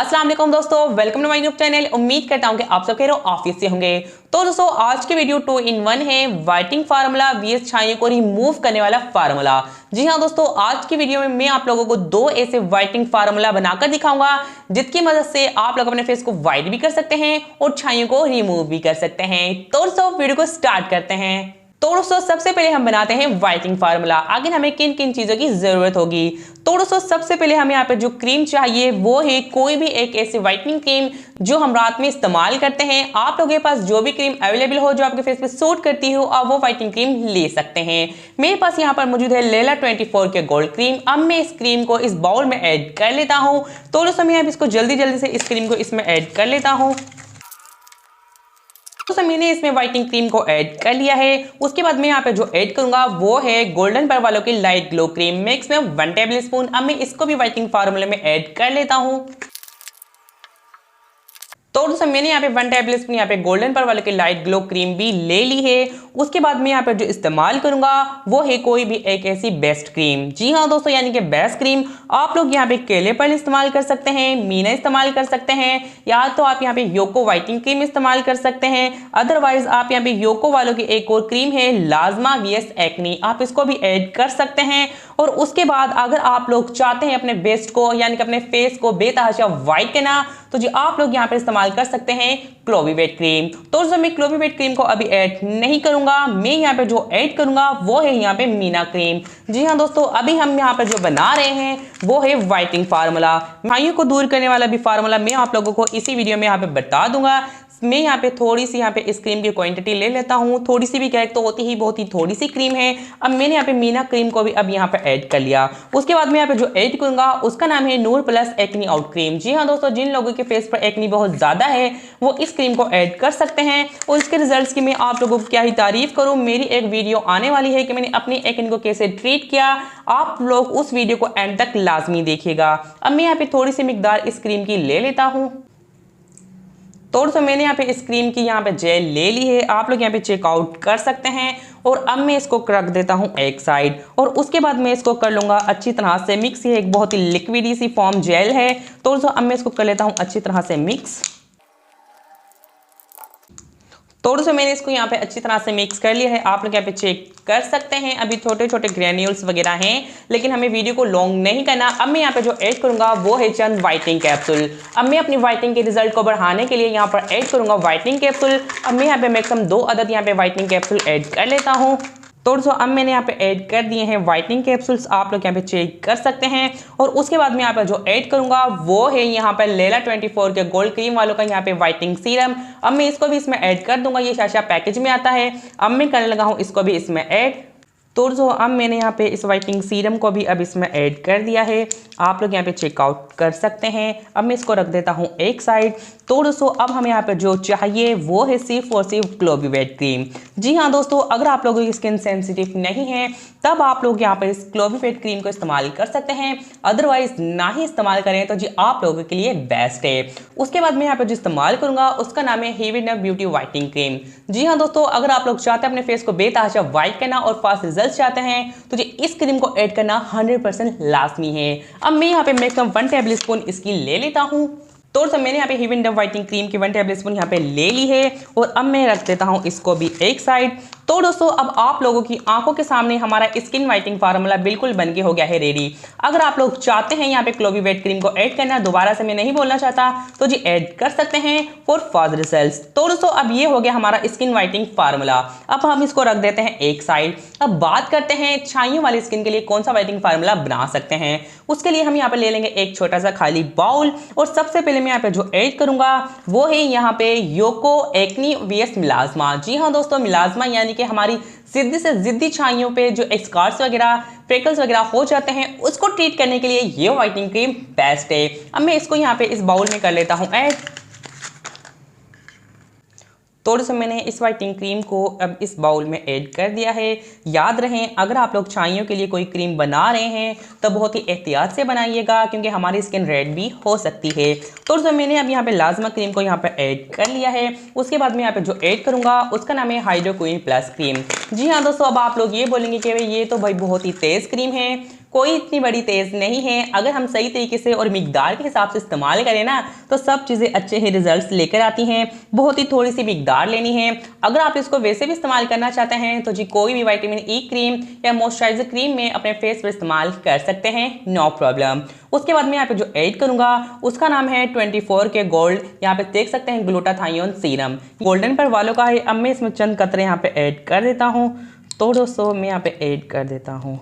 अस्सलाम वालेकुम दोस्तों, welcome to my YouTube channel. उम्मीद करता हूं कि आप सब खैर ऑफिस से होंगे। तो दोस्तों आज की वीडियो 2 in 1 है, व्हाइटनिंग फार्मूला वीएस छाइयों को रिमूव करने वाला फार्मूला। जी हां दोस्तों, आज की वीडियो में मैं आप लोगों को दो ऐसे व्हाइटनिंग फार्मूला बनाकर दिखाऊंगा जिसकी मदद से आप लोग अपने फेस को व्हाइट भी कर सकते हैं और छाइयों को रिमूव भी कर सकते हैं। तो दोस्तों वीडियो को स्टार्ट करते हैं। तो दोस्तों सबसे पहले हम बनाते हैं व्हाइटनिंग फार्मूला। आगे हमें किन किन चीजों की जरूरत होगी। तो दोस्तों सबसे पहले हमें यहाँ पे जो क्रीम चाहिए वो है कोई भी एक ऐसी व्हाइटनिंग क्रीम जो हम रात में इस्तेमाल करते हैं। आप लोगों के पास जो भी क्रीम अवेलेबल हो जो आपके फेस पे सूट करती हो आप वो व्हाइटनिंग क्रीम ले सकते हैं। मेरे पास यहाँ पर मौजूद है लेला 24 के गोल्ड क्रीम। अब मैं इस क्रीम को इस बाउल में ऐड कर लेता हूँ। तो दोस्तों मैं अब इसको जल्दी जल्दी से इस क्रीम को इसमें ऐड कर लेता हूँ। तो मैंने इसमें व्हाइटनिंग क्रीम को ऐड कर लिया है। उसके बाद मैं यहाँ पे जो ऐड करूंगा वो है गोल्डन पर वालों की लाइट ग्लो क्रीम मिक्स में 1 टेबल स्पून। अब मैं इसको भी व्हाइटनिंग फार्मूले में ऐड कर लेता हूँ। तो दोस्तों मैंने यहाँ पे 1 टेबल स्पून यहाँ पे गोल्डन पर वाले की लाइट ग्लो क्रीम भी ले ली है। उसके बाद मैं यहाँ पे जो इस्तेमाल करूंगा वो है कोई भी एक ऐसी बेस्ट क्रीम। जी हाँ दोस्तों, यानी कि बेस्ट क्रीम आप लोग यहाँ पे केले पर इस्तेमाल कर सकते हैं, मीना इस्तेमाल कर सकते हैं, या तो आप यहाँ पे योको व्हाइटनिंग क्रीम इस्तेमाल कर सकते हैं। अदरवाइज आप यहाँ पे योको वालों की एक और क्रीम है लाजमा वीएस एक्नी, आप इसको भी ऐड कर सकते हैं। और उसके बाद अगर आप लोग चाहते हैं अपने बेस्ट को यानी कि अपने फेस को बेतहाशा व्हाइट करना तो जी आप लोग यहाँ पे इस्तेमाल कर सकते हैं क्लोविवेट क्रीम। तो दोस्तों मैं क्लोविवेट क्रीम को अभी ऐड नहीं करूंगा, मैं यहाँ पे जो ऐड करूंगा वो है यहाँ पे मीना क्रीम। जी हाँ दोस्तों, अभी हम यहाँ पे जो बना रहे हैं वो है व्हाइटनिंग फार्मूला। छाइयों को दूर करने वाला भी फार्मूला मैं आप लोगों को इसी वीडियो में यहाँ पे बता दूंगा। मैं यहाँ पे थोड़ी सी यहाँ पे इस क्रीम की क्वांटिटी ले लेता हूँ। थोड़ी सी भी क्या तो होती ही बहुत ही थोड़ी सी क्रीम है। अब मैंने यहाँ पे मीना क्रीम को भी अब यहाँ पे ऐड कर लिया। उसके बाद मैं यहाँ पे जो ऐड करूंगा उसका नाम है नूर प्लस एक्नी आउट क्रीम। जी हाँ दोस्तों, जिन लोगों के फेस पर एक्नी बहुत ज्यादा है वो इस क्रीम को ऐड कर सकते हैं। और इसके रिजल्ट की मैं आप लोगों को क्या ही तारीफ करूँ। मेरी एक वीडियो आने वाली है कि मैंने अपनी एक्नी को कैसे ट्रीट किया। आप लोग उस वीडियो को एंड तक लाजमी देखिएगा। अब मैं यहाँ पे थोड़ी सी मिकदार इस क्रीम की ले लेता हूँ। तो दोस्तों मैंने यहाँ पे इस क्रीम की यहाँ पे जेल ले ली है, आप लोग यहाँ पे चेकआउट कर सकते हैं। और अब मैं इसको रख देता हूँ एक साइड और उसके बाद मैं इसको कर लूँगा अच्छी तरह से मिक्स। ये एक बहुत ही लिक्विडी सी फॉर्म जेल है। तो दोस्तों अब मैं इसको कर लेता हूँ अच्छी तरह से मिक्स। तो दोस्तों मैंने इसको यहाँ पे अच्छी तरह से मिक्स कर लिया है, आप लोग यहाँ पे चेक कर सकते हैं। अभी छोटे छोटे ग्रेन्यूल्स वगैरह हैं लेकिन हमें वीडियो को लॉन्ग नहीं करना। अब मैं यहाँ पे जो ऐड करूंगा वो है चंद व्हाइटनिंग कैप्सूल। अब मैं अपनी व्हाइटनिंग के रिजल्ट को बढ़ाने के लिए यहाँ पर ऐड करूंगा व्हाइटनिंग कैप्सूल। अब मैं यहाँ पे मैक्सिमम 2 अदद यहाँ पे व्हाइटनिंग कैप्सूल ऐड कर लेता हूँ। तो दोस्तों अब मैंने यहाँ पे ऐड कर दिए हैं व्हाइटनिंग कैप्सूल्स, आप लोग यहाँ पे चेक कर सकते हैं। और उसके बाद मैं यहाँ पे जो ऐड करूंगा वो है यहाँ पे लेला 24 के गोल्ड क्रीम वालों का यहाँ पे व्हाइटनिंग सीरम। अब मैं इसको भी इसमें ऐड कर दूंगा, ये शाशा पैकेज में आता है। अब मैं करने लगा हूँ इसको भी इसमें ऐड। तो दोस्तों अब मैंने यहाँ पे इस व्हाइटनिंग सीरम को भी अब इसमें ऐड कर दिया है, आप लोग यहाँ पे चेकआउट कर सकते हैं। अब मैं इसको रख देता हूँ एक साइड। तो दोस्तों अब हमें यहाँ पे जो चाहिए वो है सिर्फ और सिर्फ क्लोविवेट क्रीम। जी हाँ दोस्तों, अगर आप लोगों की स्किन सेंसिटिव नहीं है तब आप लोग यहाँ पर इस क्लोविवेट क्रीम को इस्तेमाल कर सकते हैं, अदरवाइज ना ही इस्तेमाल करें तो जी आप लोगों के लिए बेस्ट है। उसके बाद मैं यहाँ पे जो इस्तेमाल करूंगा उसका नाम है हेवीडन ब्यूटी व्हाइटनिंग क्रीम। जी हाँ दोस्तों, अगर आप लोग चाहते हैं अपने फेस को बेतहाशा व्हाइट करना और फास्ट रिजल्ट चाहते हैं तो जी इस क्रीम को ऐड करना 100% लाजमी है। अब मैं यहाँ पे मैक्सिमम 1 टेबल स्पून इसकी ले लेता हूँ। तो दोस्तों मैंने यहाँ पे हेवीडन व्हाइटनिंग क्रीम की 1 टेबल स्पून यहाँ पे ले ली है और अब मैं रख देता हूँ इसको भी एक साइड। तो दोस्तों अब आप लोगों की आंखों के सामने हमारा स्किन व्हाइटनिंग फार्मूला बिल्कुल बन के हो गया है रेडी। अगर आप लोग चाहते हैं यहाँ पे क्लोविवेट क्रीम को ऐड करना, दोबारा से मैं नहीं बोलना चाहता, तो जी ऐड कर सकते हैं फॉर फास्ट रिजल्ट्स। तो दोस्तों अब ये हो गया हमारा स्किन व्हाइटनिंग फार्मूला। अब हम इसको रख देते हैं एक साइड। अब बात करते हैं छाइयों वाली स्किन के लिए कौन सा व्हाइटनिंग फार्मूला बना सकते हैं। उसके लिए हम यहाँ पे ले लेंगे एक छोटा सा खाली बाउल और सबसे पहले मैं यहाँ पे जो ऐड करूंगा वो है यहाँ पे योको एक्नी वीएस मिलाजमा। जी हाँ दोस्तों, मिलाजमा यानी कि हमारी जिद्दी से जिद्दी छाइयों पे जो स्कार्स वगैरह फ्रेकल्स वगैरह हो जाते हैं उसको ट्रीट करने के लिए ये व्हाइटनिंग क्रीम बेस्ट है। अब मैं इसको यहाँ पे इस बाउल में कर लेता हूँ ऐड। थोड़ा सा मैंने इस व्हाइटनिंग क्रीम को अब इस बाउल में ऐड कर दिया है। याद रहें अगर आप लोग छाइयों के लिए कोई क्रीम बना रहे हैं तो बहुत ही एहतियात से बनाइएगा क्योंकि हमारी स्किन रेड भी हो सकती है। तो मैंने अब यहाँ पे लाजमा क्रीम को यहाँ पे ऐड कर लिया है। उसके बाद मैं यहाँ पे जो ऐड करूँगा उसका नाम है हाइड्रो क्वीन प्लस क्रीम। जी हाँ दोस्तों, अब आप लोग ये बोलेंगे कि भाई ये तो भाई बहुत ही तेज़ क्रीम है, कोई इतनी बड़ी तेज नहीं है। अगर हम सही तरीके से और मिकदार के हिसाब से इस्तेमाल करें ना तो सब चीज़ें अच्छे ही रिजल्ट्स लेकर आती हैं। बहुत ही थोड़ी सी मिकदार लेनी है। अगर आप इसको वैसे भी इस्तेमाल करना चाहते हैं तो जी कोई भी विटामिन ई क्रीम या मॉइस्चराइजर क्रीम में अपने फेस पर इस्तेमाल कर सकते हैं, नो प्रॉब्लम। उसके बाद मैं यहाँ पे जो ऐड करूंगा उसका नाम है 24K गोल्ड। यहाँ पे देख सकते हैं ग्लूटाथायोन सीरम, गोल्डन पर वालों का है। अब मैं इसमें चंद कतरे यहाँ पे ऐड कर देता हूँ। तो दोस्तों मैं यहाँ पे ऐड कर देता हूँ।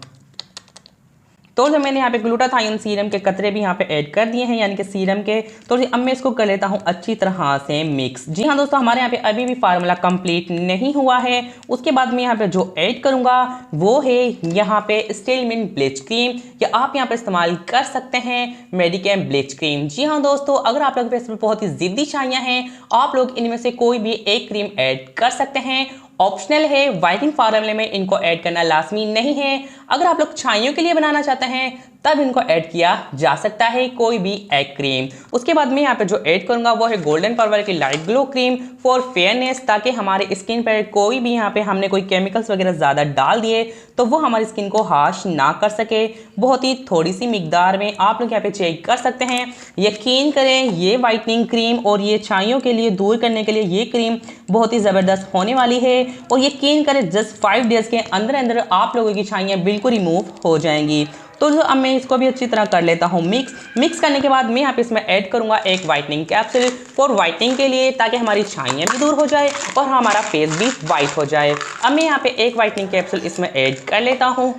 तो जो मैंने यहाँ पे ग्लूटाथायोन सीरम के कतरे भी यहाँ पे ऐड कर दिए हैं, यानी कि सीरम के। तो अब मैं इसको कर लेता हूँ अच्छी तरह से मिक्स। जी हाँ दोस्तों, हमारे यहाँ पे अभी भी फार्मूला कंप्लीट नहीं हुआ है। उसके बाद मैं यहाँ पे जो ऐड करूँगा वो है यहाँ पे स्टीलमिंट ब्लीच क्रीम, या आप यहाँ पे इस्तेमाल कर सकते हैं मेडिकेम ब्लीच क्रीम। जी हाँ दोस्तों, अगर आप लोग पे इसमें बहुत ही जिद्दी छाइयाँ हैं, आप लोग इनमें से कोई भी एक क्रीम ऐड कर सकते हैं, ऑप्शनल है। वाइटनिंग फार्मूले में इनको ऐड करना लाजमी नहीं है। अगर आप लोग छाइयों के लिए बनाना चाहते हैं तब इनको ऐड किया जा सकता है, कोई भी एक क्रीम। उसके बाद मैं यहाँ पे जो ऐड करूंगा वो है गोल्डन पावर की light glow cream for fairness, ताकि हमारे स्किन पर कोई भी यहाँ पे हमने कोई केमिकल्स वगैरह ज़्यादा डाल दिए तो वो हमारी स्किन को हार्श ना कर सके। बहुत ही थोड़ी सी मिकदार में आप लोग यहाँ पे चेक कर सकते हैं। यकीन करें ये वाइटनिंग क्रीम और ये छाइयों के लिए दूर करने के लिए ये क्रीम बहुत ही ज़बरदस्त होने वाली है। और यकीन करें जस्ट 5 डेज़ के अंदर अंदर आप लोगों की छाइयाँ बिल्कुल रिमूव हो जाएंगी। तो जो अब मैं इसको भी अच्छी तरह कर लेता हूँ मिक्स करने के बाद मैं यहाँ पे इसमें ऐड करूँगा एक वाइटनिंग कैप्सूल फॉर वाइटनिंग के लिए, ताकि हमारी छाइयाँ भी दूर हो जाए और हमारा फेस भी वाइट हो जाए। अब मैं यहाँ पे एक वाइटनिंग कैप्सूल इसमें ऐड कर लेता हूँ।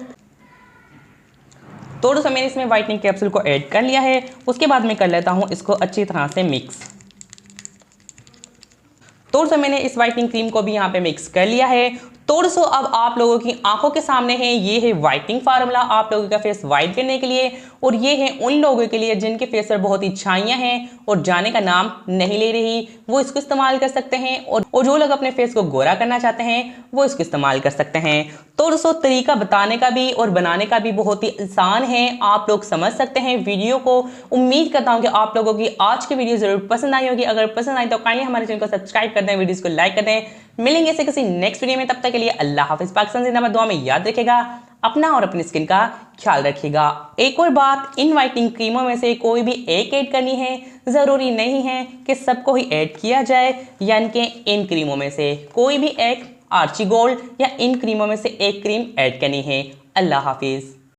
तो दोस्तों मैंने इसमें वाइटनिंग कैप्सूल को ऐड कर लिया है। उसके बाद मैं कर लेता हूँ इसको अच्छी तरह से मिक्स। तो दोस्तों मैंने इस वाइटनिंग क्रीम को भी यहाँ पे मिक्स कर लिया है। तो दोस्तों अब आप लोगों की आंखों के सामने है ये है वाइटनिंग फार्मूला आप लोगों का फेस वाइट करने के लिए, और ये है उन लोगों के लिए जिनके फेस पर बहुत ही छाइयाँ हैं और जाने का नाम नहीं ले रही, वो इसको इस्तेमाल कर सकते हैं। और जो लोग अपने फेस को गोरा करना चाहते हैं वो इसको इस्तेमाल कर सकते हैं। तो दोस्तों तरीका बताने का भी और बनाने का भी बहुत ही आसान है, आप लोग समझ सकते हैं वीडियो को। उम्मीद करता हूँ कि आप लोगों की आज की वीडियो जरूर पसंद आई होगी। अगर पसंद आई तो काइंडली हमारे चैनल को सब्सक्राइब कर दें, वीडियोस को लाइक कर दें। मिलेंगे ऐसे किसी नेक्स्ट वीडियो में, तब तक के लिए अल्लाह हाफिज़। पाकिस्तान जिंदाबाद। दुआ में याद रखेगा अपना और अपनी स्किन का ख्याल रखिएगा। एक और बात, इन वाइटनिंग क्रीमों में से कोई भी एक ऐड करनी है, ज़रूरी नहीं है कि सबको ही ऐड किया जाए। यानी कि इन क्रीमों में से कोई भी एक आर्ची गोल्ड या इन क्रीमों में से एक क्रीम ऐड करनी है। अल्लाह हाफिज़।